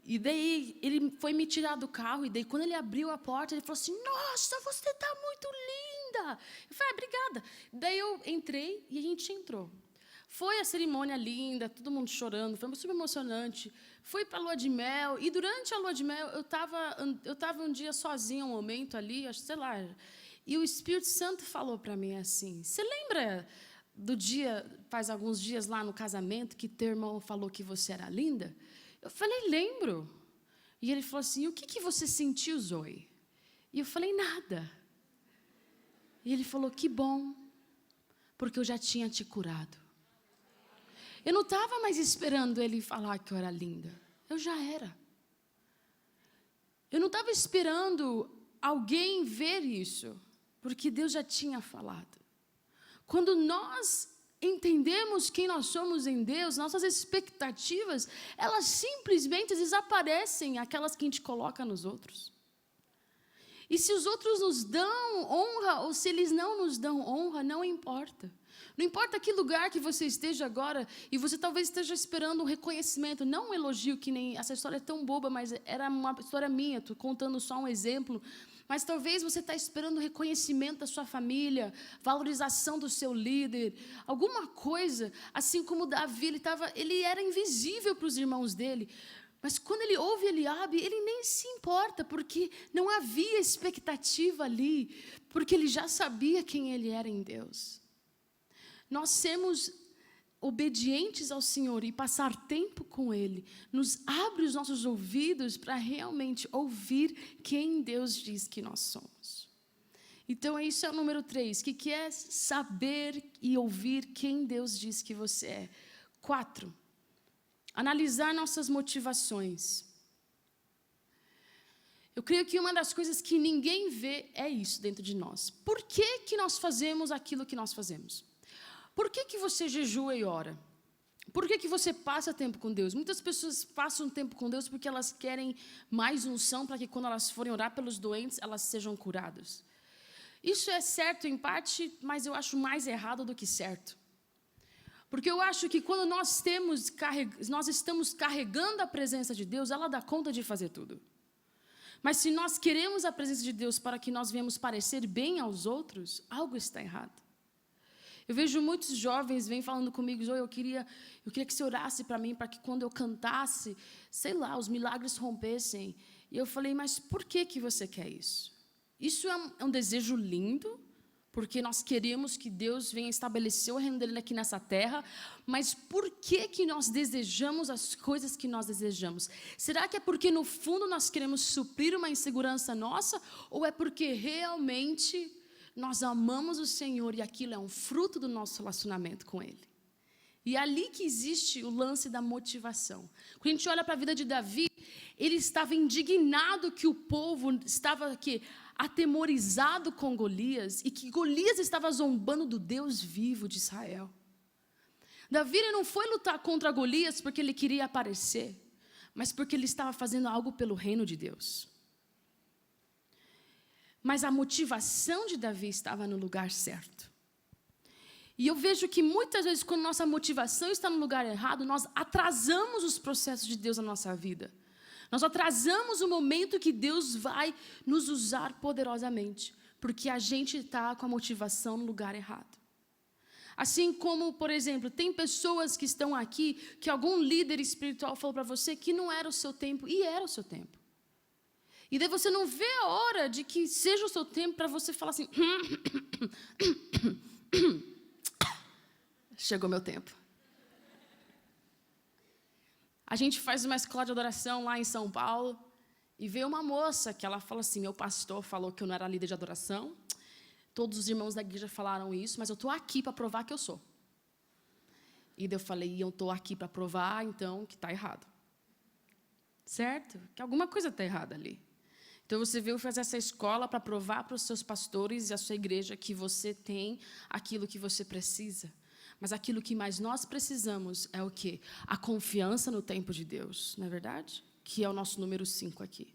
E daí ele foi me tirar do carro, e daí quando ele abriu a porta, ele falou assim, nossa, você está muito linda. Eu falei, obrigada. Daí eu entrei e a gente entrou. Foi a cerimônia linda, todo mundo chorando, foi super emocionante. Fui para a lua de mel, e durante a lua de mel, eu estava um dia sozinha, um momento ali, sei lá, e o Espírito Santo falou para mim assim, você lembra do dia, faz alguns dias lá no casamento, que teu irmão falou que você era linda? Eu falei, lembro. E ele falou assim, o que você sentiu, Zoe? E eu falei, nada. E ele falou, que bom, porque eu já tinha te curado. Eu não estava mais esperando ele falar que eu era linda. Eu já era. Eu não estava esperando alguém ver isso, porque Deus já tinha falado. Quando nós entendemos quem nós somos em Deus, nossas expectativas, elas simplesmente desaparecem, aquelas que a gente coloca nos outros. E se os outros nos dão honra, ou se eles não nos dão honra, não importa. Não importa que lugar que você esteja agora, e você talvez esteja esperando um reconhecimento, não um elogio, que nem essa história é tão boba, mas era uma história minha, estou contando só um exemplo. Mas talvez você está esperando reconhecimento da sua família, valorização do seu líder, alguma coisa, assim como Davi, ele era invisível para os irmãos dele. Mas quando ele ouve Eliabe, ele nem se importa, porque não havia expectativa ali, porque ele já sabia quem ele era em Deus. Nós sermos obedientes ao Senhor e passar tempo com Ele, nos abre os nossos ouvidos para realmente ouvir quem Deus diz que nós somos. Então, isso é o número 3, que é saber e ouvir quem Deus diz que você é. 4, analisar nossas motivações. Eu creio que uma das coisas que ninguém vê é isso dentro de nós. Por que nós fazemos aquilo que nós fazemos? Por que você jejua e ora? Por que você passa tempo com Deus? Muitas pessoas passam tempo com Deus porque elas querem mais unção para que quando elas forem orar pelos doentes, elas sejam curadas. Isso é certo em parte, mas eu acho mais errado do que certo. Porque eu acho que quando nós estamos carregando a presença de Deus, ela dá conta de fazer tudo. Mas se nós queremos a presença de Deus para que nós venhamos parecer bem aos outros, algo está errado. Eu vejo muitos jovens vêm falando comigo, eu queria que você orasse para mim, para que quando eu cantasse, sei lá, os milagres rompessem. E eu falei, mas por que você quer isso? Isso é um desejo lindo, porque nós queremos que Deus venha estabelecer o reino dele aqui nessa terra, mas por que nós desejamos as coisas que nós desejamos? Será que é porque no fundo nós queremos suprir uma insegurança nossa, ou é porque realmente nós amamos o Senhor e aquilo é um fruto do nosso relacionamento com Ele? E é ali que existe o lance da motivação. Quando a gente olha para a vida de Davi, ele estava indignado que o povo estava atemorizado com Golias e que Golias estava zombando do Deus vivo de Israel. Davi não foi lutar contra Golias porque ele queria aparecer, mas porque ele estava fazendo algo pelo reino de Deus. Mas a motivação de Davi estava no lugar certo. E eu vejo que muitas vezes, quando nossa motivação está no lugar errado, nós atrasamos os processos de Deus na nossa vida. Nós atrasamos o momento que Deus vai nos usar poderosamente, porque a gente está com a motivação no lugar errado. Assim como, por exemplo, tem pessoas que estão aqui, que algum líder espiritual falou para você que não era o seu tempo, e era o seu tempo. E daí você não vê a hora de que seja o seu tempo para você falar assim, chegou meu tempo. A gente faz uma escola de adoração lá em São Paulo, e veio uma moça que ela fala assim, meu pastor falou que eu não era líder de adoração, todos os irmãos da igreja falaram isso, mas eu estou aqui para provar que eu sou. E daí eu falei, eu estou aqui para provar, então, que está errado. Certo? Que alguma coisa está errada ali. Então, você veio fazer essa escola para provar para os seus pastores e a sua igreja que você tem aquilo que você precisa. Mas aquilo que mais nós precisamos é o quê? A confiança no tempo de Deus, não é verdade? Que é o nosso número 5 aqui.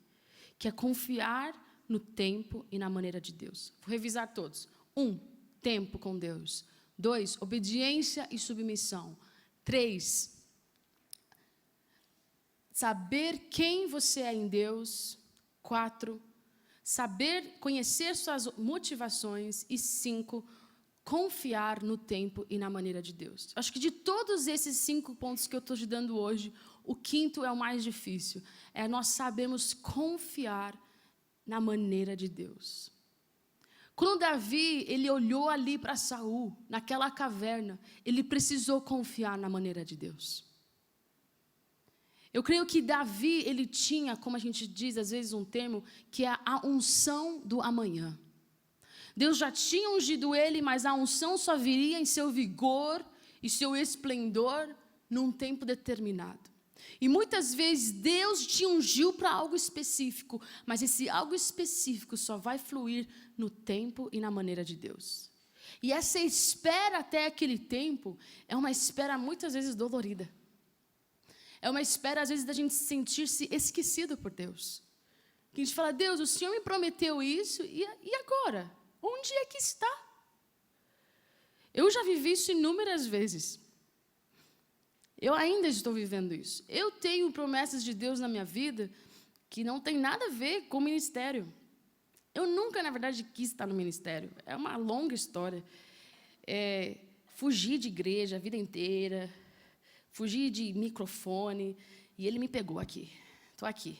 Que é confiar no tempo e na maneira de Deus. Vou revisar todos. 1, tempo com Deus. 2, obediência e submissão. 3, saber quem você é em Deus. 4, conhecer suas motivações. E 5, confiar no tempo e na maneira de Deus. Acho que de todos esses 5 pontos que eu estou te dando hoje, o 5º é o mais difícil. É nós sabemos confiar na maneira de Deus. Quando Davi, ele olhou ali para Saul, naquela caverna, ele precisou confiar na maneira de Deus. Eu creio que Davi, ele tinha, como a gente diz às vezes um termo, que é a unção do amanhã. Deus já tinha ungido ele, mas a unção só viria em seu vigor e seu esplendor num tempo determinado. E muitas vezes Deus te ungiu para algo específico, mas esse algo específico só vai fluir no tempo e na maneira de Deus. E essa espera até aquele tempo é uma espera muitas vezes dolorida. É uma espera, às vezes, da gente sentir-se esquecido por Deus. Que a gente fala, Deus, o Senhor me prometeu isso, e agora? Onde é que está? Eu já vivi isso inúmeras vezes. Eu ainda estou vivendo isso. Eu tenho promessas de Deus na minha vida que não tem nada a ver com o ministério. Eu nunca, na verdade, quis estar no ministério. É uma longa história. Fugi de igreja a vida inteira, fugi de microfone, e ele me pegou aqui. Estou aqui.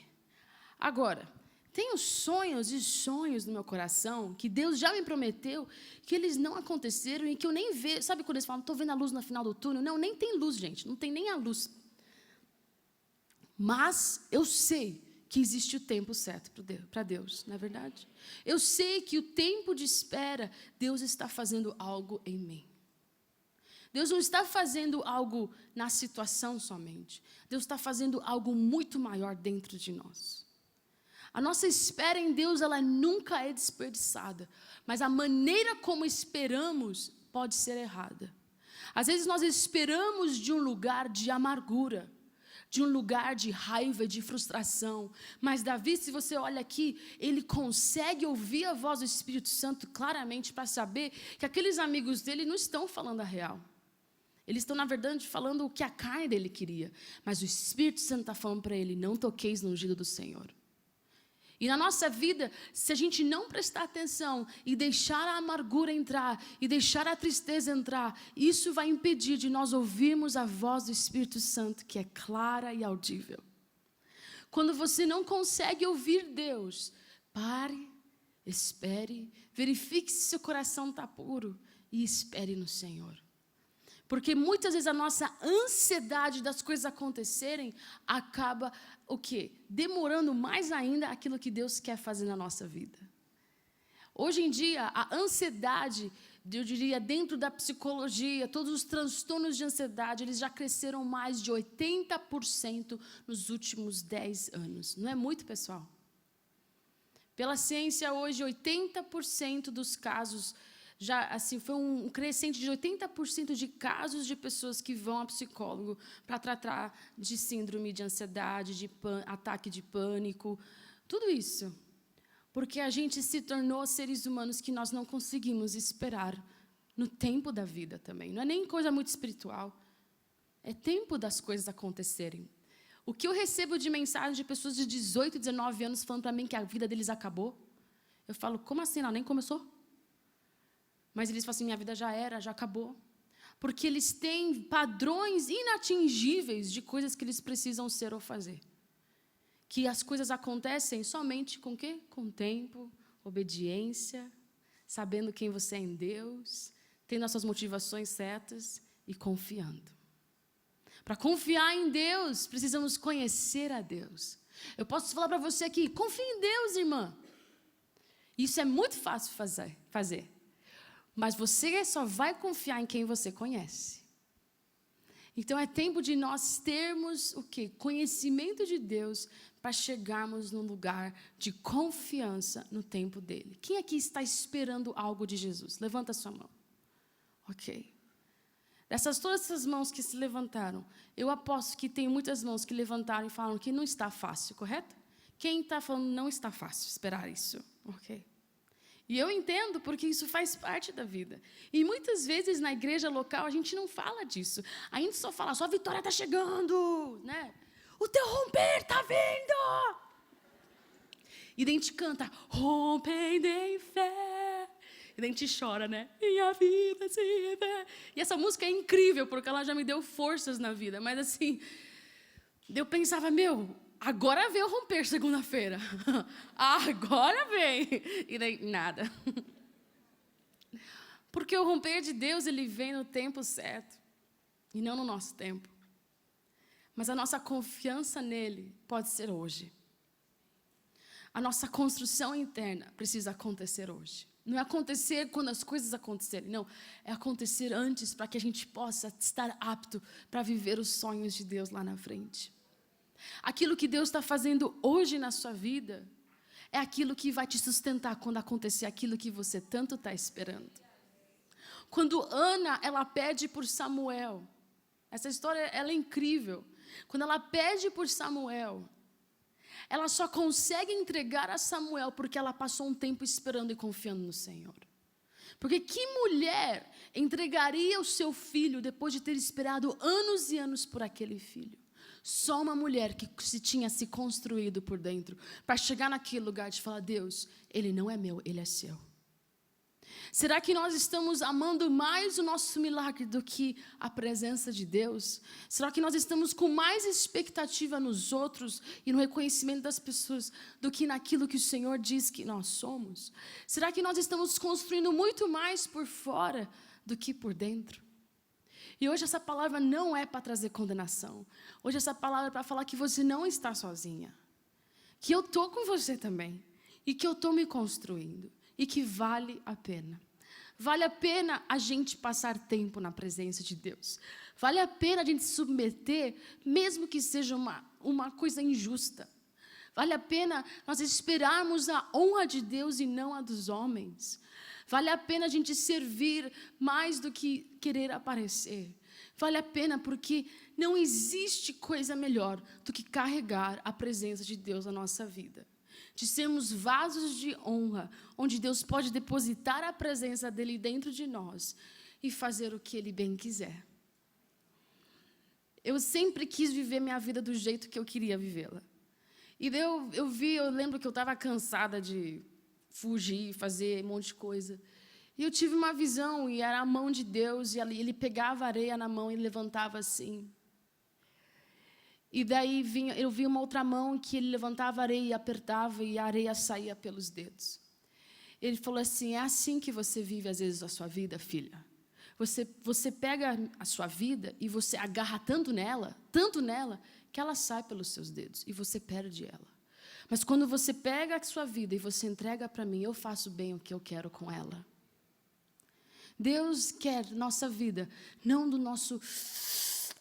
Agora, tenho sonhos e sonhos no meu coração que Deus já me prometeu, que eles não aconteceram e que eu nem vejo. Sabe quando eles falam, estou vendo a luz no final do túnel? Não, nem tem luz, gente. Não tem nem a luz. Mas eu sei que existe o tempo certo para Deus, não é verdade? Eu sei que o tempo de espera, Deus está fazendo algo em mim. Deus não está fazendo algo na situação somente. Deus está fazendo algo muito maior dentro de nós. A nossa espera em Deus, ela nunca é desperdiçada. Mas a maneira como esperamos pode ser errada. Às vezes nós esperamos de um lugar de amargura, de um lugar de raiva, de frustração. Mas Davi, se você olha aqui, ele consegue ouvir a voz do Espírito Santo claramente para saber que aqueles amigos dele não estão falando a real. Eles estão, na verdade, falando o que a carne dele queria. Mas o Espírito Santo está falando para ele, não toqueis no ungido do Senhor. E na nossa vida, se a gente não prestar atenção e deixar a amargura entrar, e deixar a tristeza entrar, isso vai impedir de nós ouvirmos a voz do Espírito Santo, que é clara e audível. Quando você não consegue ouvir Deus, pare, espere, verifique se seu coração está puro e espere no Senhor. Porque muitas vezes a nossa ansiedade das coisas acontecerem acaba o quê? Demorando mais ainda aquilo que Deus quer fazer na nossa vida. Hoje em dia, a ansiedade, eu diria, dentro da psicologia, todos os transtornos de ansiedade, eles já cresceram mais de 80% nos últimos 10 anos. Não é muito, pessoal? Pela ciência, hoje, 80% dos casos, já assim, foi um crescente de 80% de casos de pessoas que vão a psicólogo para tratar de síndrome de ansiedade, de ataque de pânico, tudo isso. Porque a gente se tornou seres humanos que nós não conseguimos esperar no tempo da vida também. Não é nem coisa muito espiritual, é tempo das coisas acontecerem. O que eu recebo de mensagem de pessoas de 18, 19 anos falando para mim que a vida deles acabou, eu falo, como assim? Ela nem começou? Mas eles falam assim, minha vida já era, já acabou. Porque eles têm padrões inatingíveis de coisas que eles precisam ser ou fazer. Que as coisas acontecem somente com o quê? Com tempo, obediência, sabendo quem você é em Deus, tendo as suas motivações certas e confiando. Para confiar em Deus, precisamos conhecer a Deus. Eu posso falar para você aqui, confie em Deus, irmã. Isso é muito fácil fazer. Mas você só vai confiar em quem você conhece. Então é tempo de nós termos o quê? Conhecimento de Deus para chegarmos num lugar de confiança no tempo dele. Quem aqui está esperando algo de Jesus? Levanta a sua mão. Ok. Todas essas mãos que se levantaram, eu aposto que tem muitas mãos que levantaram e falaram que não está fácil, correto? Quem está falando não está fácil esperar isso? Ok. E eu entendo, porque isso faz parte da vida. E muitas vezes na igreja local a gente não fala disso. A gente só fala, sua vitória está chegando, né? O teu romper está vindo. E daí a gente canta, rompendo em fé. E daí a gente chora, né? E a vida se vê. E essa música é incrível, porque ela já me deu forças na vida. Mas assim, eu pensava, agora veio romper segunda-feira. Agora vem. E daí, nada. Porque o romper de Deus, ele vem no tempo certo. E não no nosso tempo. Mas a nossa confiança nele pode ser hoje. A nossa construção interna precisa acontecer hoje. Não é acontecer quando as coisas acontecerem, não. É acontecer antes para que a gente possa estar apto para viver os sonhos de Deus lá na frente. Aquilo que Deus está fazendo hoje na sua vida é aquilo que vai te sustentar quando acontecer aquilo que você tanto está esperando. Quando Ana, ela pede por Samuel, essa história ela é incrível. Quando ela pede por Samuel, ela só consegue entregar a Samuel porque ela passou um tempo esperando e confiando no Senhor. Porque que mulher entregaria o seu filho depois de ter esperado anos e anos por aquele filho? Só uma mulher que tinha se construído por dentro para chegar naquele lugar de falar: Deus, ele não é meu, ele é seu. Será que nós estamos amando mais o nosso milagre do que a presença de Deus? Será que nós estamos com mais expectativa nos outros e no reconhecimento das pessoas do que naquilo que o Senhor diz que nós somos? Será que nós estamos construindo muito mais por fora do que por dentro? E hoje essa palavra não é para trazer condenação. Hoje essa palavra é para falar que você não está sozinha. Que eu estou com você também. E que eu estou me construindo. E que vale a pena. Vale a pena a gente passar tempo na presença de Deus. Vale a pena a gente se submeter, mesmo que seja uma coisa injusta. Vale a pena nós esperarmos a honra de Deus e não a dos homens. Vale a pena a gente servir mais do que querer aparecer. Vale a pena porque não existe coisa melhor do que carregar a presença de Deus na nossa vida. De sermos vasos de honra, onde Deus pode depositar a presença dEle dentro de nós e fazer o que Ele bem quiser. Eu sempre quis viver minha vida do jeito que eu queria vivê-la. E daí eu lembro que eu estava cansada de fugir, fazer um monte de coisa. E eu tive uma visão, e era a mão de Deus, e Ele pegava a areia na mão e levantava assim. E daí eu vi uma outra mão que Ele levantava a areia e apertava, e a areia saía pelos dedos. Ele falou assim: é assim que você vive às vezes a sua vida, filha. Você pega a sua vida e você agarra tanto nela, que ela sai pelos seus dedos, e você perde ela. Mas quando você pega a sua vida e você entrega para mim, eu faço bem o que eu quero com ela. Deus quer nossa vida, não do nosso...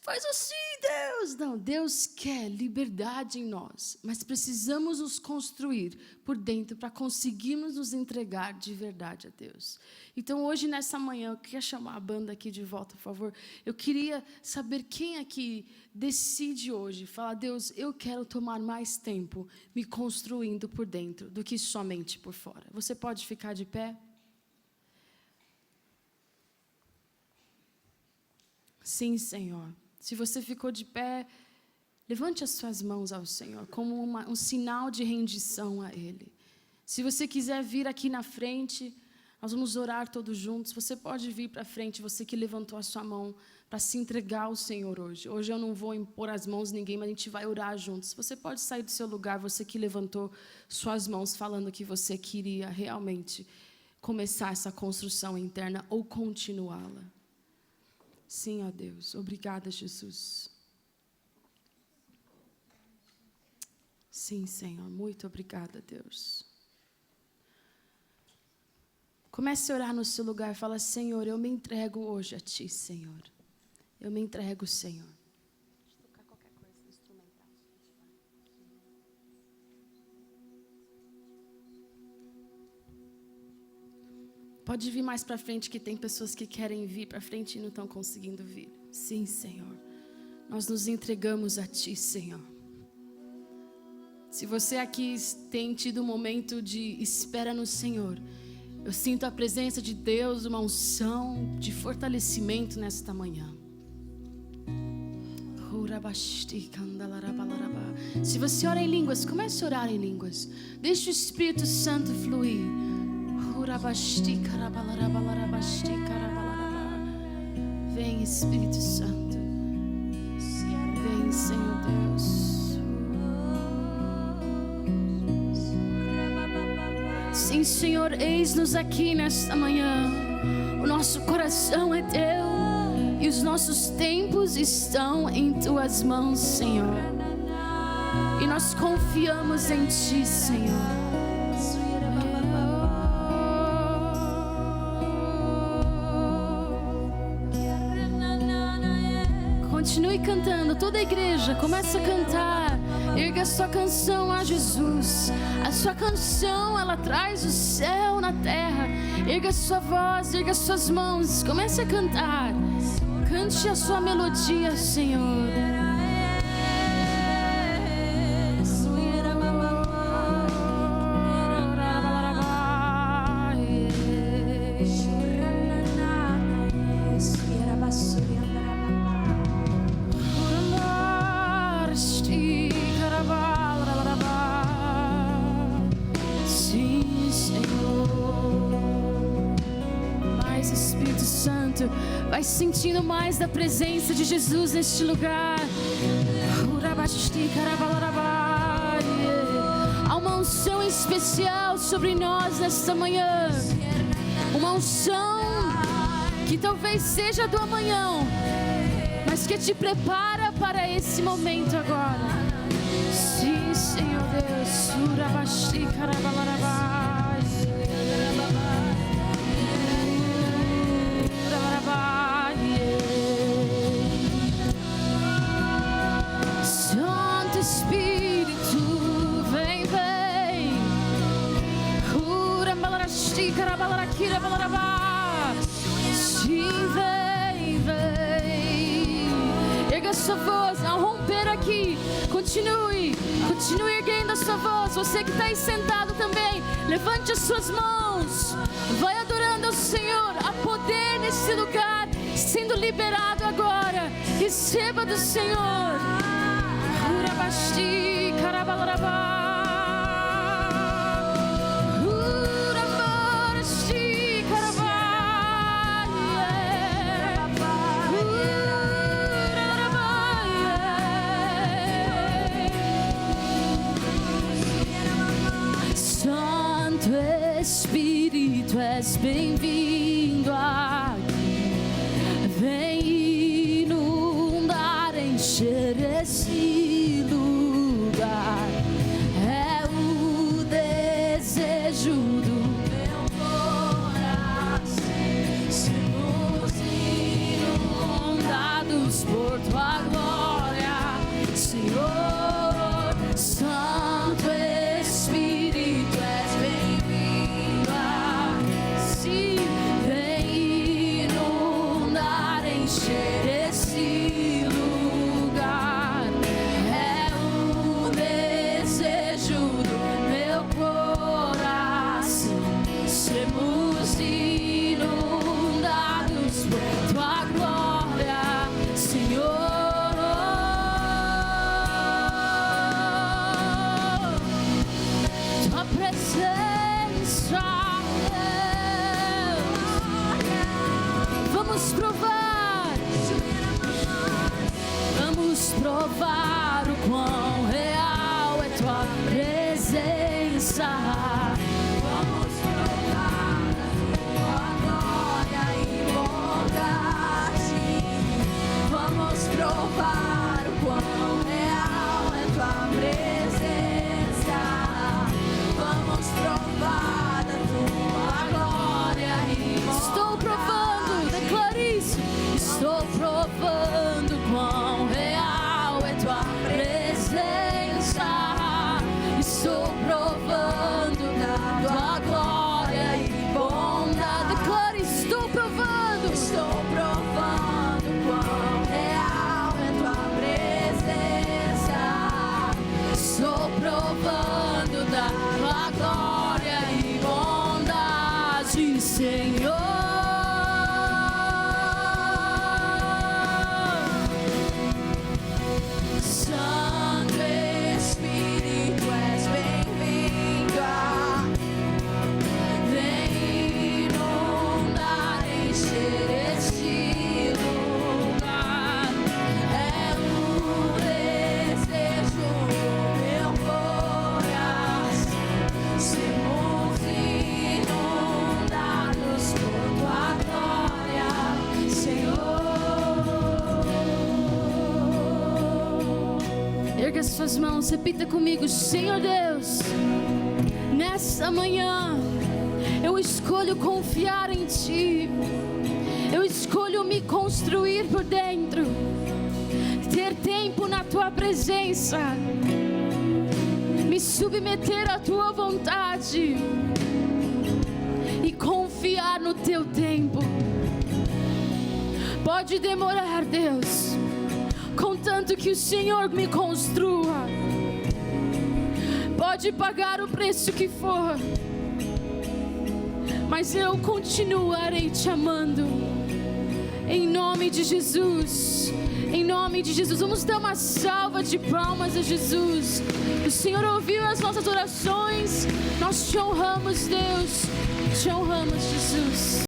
Faz assim, Deus. Não, Deus quer liberdade em nós. Mas precisamos nos construir por dentro para conseguirmos nos entregar de verdade a Deus. Então, hoje, nessa manhã, eu queria chamar a banda aqui de volta, por favor. Eu queria saber quem aqui decide hoje falar: Deus, eu quero tomar mais tempo me construindo por dentro do que somente por fora. Você pode ficar de pé? Sim, Senhor. Se você ficou de pé, levante as suas mãos ao Senhor, como um sinal de rendição a Ele. Se você quiser vir aqui na frente, nós vamos orar todos juntos. Você pode vir para frente, você que levantou a sua mão para se entregar ao Senhor hoje. Hoje eu não vou impor as mãos em ninguém, mas a gente vai orar juntos. Você pode sair do seu lugar, você que levantou suas mãos falando que você queria realmente começar essa construção interna ou continuá-la. Sim, ó Deus. Obrigada, Jesus. Sim, Senhor. Muito obrigada, Deus. Comece a orar no seu lugar e fala: Senhor, eu me entrego hoje a Ti, Senhor. Eu me entrego, Senhor. Deixa eu tocar qualquer coisa instrumental. Pode vir mais para frente, que tem pessoas que querem vir para frente e não estão conseguindo vir. Sim, Senhor. Nós nos entregamos a Ti, Senhor. Se você aqui tem tido um momento de espera no Senhor, eu sinto a presença de Deus, uma unção de fortalecimento nesta manhã. Se você ora em línguas, comece a orar em línguas. Deixe o Espírito Santo fluir. Vem, Espírito Santo. Vem, Senhor Deus. Sim, Senhor, eis-nos aqui nesta manhã. O nosso coração é Teu e os nossos tempos estão em Tuas mãos, Senhor. E nós confiamos em Ti, Senhor. continue cantando. Toda a igreja começa a cantar. Erga a sua canção a Jesus. A sua canção, ela traz o céu na terra. Erga a sua voz, erga as suas mãos. Comece a cantar. Cante a sua melodia, Senhor. Vai sentindo mais da presença de Jesus neste lugar. Há uma unção especial sobre nós nesta manhã. Uma unção que talvez seja do amanhã, mas que te prepara para esse momento agora. Sim, Senhor Deus. Santo Espírito, vem, vem. Sim, vem, vem. Erga a sua voz, ao romper aqui. Continue erguendo a sua voz. Você que está aí sentado também, levante as suas mãos. Vai adorando ao Senhor. Há poder nesse lugar sendo liberado agora. Receba do Senhor. Urabasti, Karabalarabá. Urabasti, Karabá. Santo Espírito, és bem-vindo aqui. Vem inundar, encher esse lugar. É o desejo do meu coração. Sermos inundados por tua glória, Senhor. Santo Espírito, és bem-vindo aqui. Vem inundar, encher esse lugar. É o desejo do meu coração. Sermos inundados por tua glória, Senhor. Tua presença, Deus. Vamos provar. Vamos provar o quão real é tua presença. Vamos provar a tua glória e bondade. Vamos provar o quão real é tua presença. Vamos provar a tua glória e bondade. Estou provando, declare isso. Estou provando quão real é tua presença. Estou provando da tua glória e bondade. Declare, estou provando. Estou provando quão real é tua presença. Estou provando da tua glória e bondade, Senhor. Santo Espírito, és bem-vindo aqui. Vem inundar, encher este lugar. É o desejo do meu coração. Sermos inundados por tua glória, Senhor. Erga as suas mãos, repita comigo: Senhor Deus, nessa manhã eu escolho confiar em Ti. Eu escolho me construir por dentro. ter tempo na tua presença, me submeter à tua vontade e confiar no teu tempo. Pode demorar, Deus, contanto que o Senhor me construa. Pode pagar o preço que for, mas eu continuarei te amando. Em nome de Jesus, em nome de Jesus. Vamos dar uma salva de palmas a Jesus. O Senhor ouviu as nossas orações. Nós te honramos, Deus. Te honramos, Jesus.